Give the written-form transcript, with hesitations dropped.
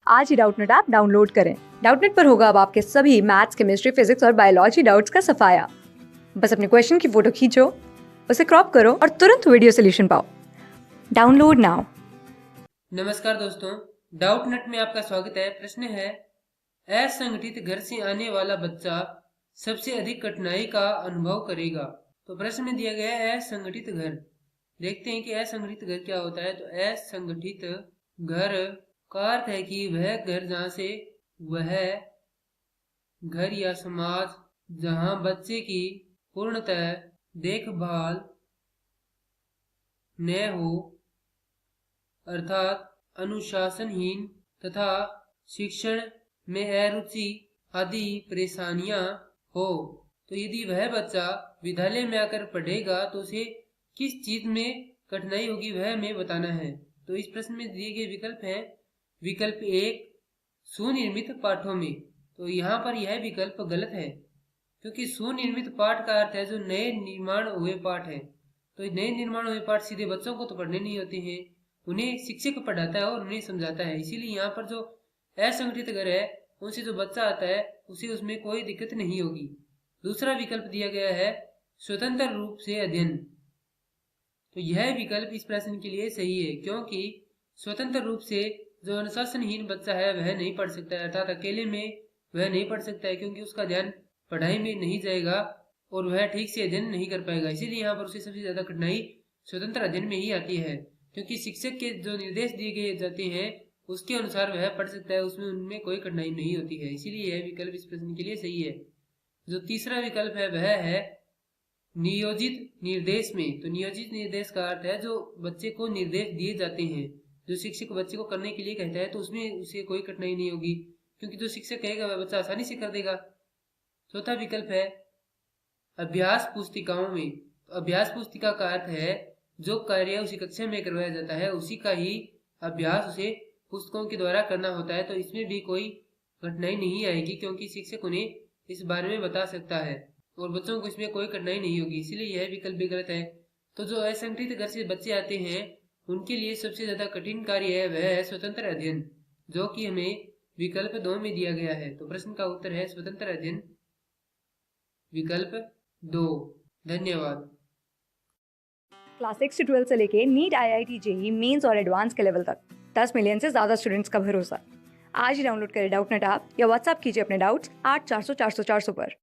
आज ही Doubtnut app download करें। Doubtnut पर होगा अब आपके सभी मैथ्स, केमिस्ट्री, फिजिक्स और बायोलॉजी डाउट्स का सफाया। बस अपने क्वेश्चन की फोटो खींचो, उसे क्रॉप करो और तुरंत वीडियो सोल्यूशन पाओ। Download now. नमस्कार दोस्तों, डाउटनट में आपका स्वागत है। प्रश्न है, असंगठित घर से आने वाला बच्चा सबसे अधिक कठिनाई का अनुभव करेगा। तो प्रश्न में दिया गया है असंगठित घर। देखते हैं कि असंगठित घर क्या होता है। तो असंगठित घर का अर्थ है कि वह घर जहाँ से वह घर या समाज जहाँ बच्चे की पूर्णतः देखभाल न हो, अर्थात अनुशासनहीन तथा शिक्षण में अरुचि आदि परेशानियां हो। तो यदि वह बच्चा विद्यालय में आकर पढ़ेगा तो उसे किस चीज में कठिनाई होगी वह हमें बताना है। तो इस प्रश्न में दिए गए विकल्प हैं। विकल्प एक, सुनिर्मित पाठों में। तो यहाँ पर यह विकल्प गलत है, क्योंकि सुनिर्मित पाठ का अर्थ है जो नए निर्माण हुए पाठ है। तो नए निर्माण हुए पाठ सीधे बच्चों को तो पढ़ने नहीं होते हैं, उन्हें शिक्षक पढ़ाता है और उन्हें समझाता है। इसीलिए यहाँ पर जो असंगठित घर है उनसे जो बच्चा आता है उसे उसमें कोई दिक्कत नहीं होगी। दूसरा विकल्प दिया गया है स्वतंत्र रूप से अध्ययन। तो यह विकल्प इस प्रश्न के लिए सही है, क्योंकि स्वतंत्र रूप से जो अनुशासनहीन बच्चा है वह नहीं पढ़ सकता है, अर्थात अकेले में वह नहीं पढ़ सकता है, क्योंकि उसका ध्यान पढ़ाई में नहीं जाएगा और वह ठीक से अध्ययन नहीं कर पाएगा। इसीलिए यहाँ पर उसे सबसे ज्यादा कठिनाई स्वतंत्र अध्ययन में ही आती है, क्योंकि शिक्षक के जो निर्देश दिए गए जाते हैं उसके अनुसार वह पढ़ सकता है, उसमें उनमें कोई कठिनाई नहीं होती है। इसीलिए यह विकल्प इस प्रश्न के लिए सही है। जो तीसरा विकल्प है वह है नियोजित निर्देश में। तो नियोजित निर्देश का अर्थ है जो बच्चे को निर्देश दिए जाते हैं, जो शिक्षक बच्चे को करने के लिए कहता है, तो उसमें उसे कोई कठिनाई नहीं होगी, क्योंकि जो शिक्षक कहेगा वह बच्चा आसानी से कर देगा। चौथा विकल्प है अभ्यास पुस्तिकाओं में। तो अभ्यास पुस्तिका का अर्थ है जो कार्य उसी कक्षा में करवाया जाता है उसी का ही अभ्यास उसे पुस्तकों के द्वारा करना होता है। तो इसमें भी कोई कठिनाई नहीं आएगी, क्योंकि शिक्षक उन्हें इस बारे में बता सकता है और बच्चों को इसमें कोई कठिनाई नहीं होगी। इसीलिए यह विकल्प भी गलत है। तो जो असंगठित घर से बच्चे आते हैं उनके लिए सबसे ज्यादा कठिन कार्य है वह है स्वतंत्र अध्ययन, जो कि हमें विकल्प 2 में दिया गया है। तो प्रश्न का उत्तर है स्वतंत्र अध्ययन, विकल्प 2। धन्यवाद। क्लास 6 से 12 से लेके नीट, IIT, JEE मेंस और एडवांस के लेवल तक 10 मिलियन से ज्यादा स्टूडेंट्स का भरोसा। आज ही डाउनलोड करें डाउटनेट ऐप या व्हाट्सएप कीजिए अपने डाउट्स 8400 400 400 पर।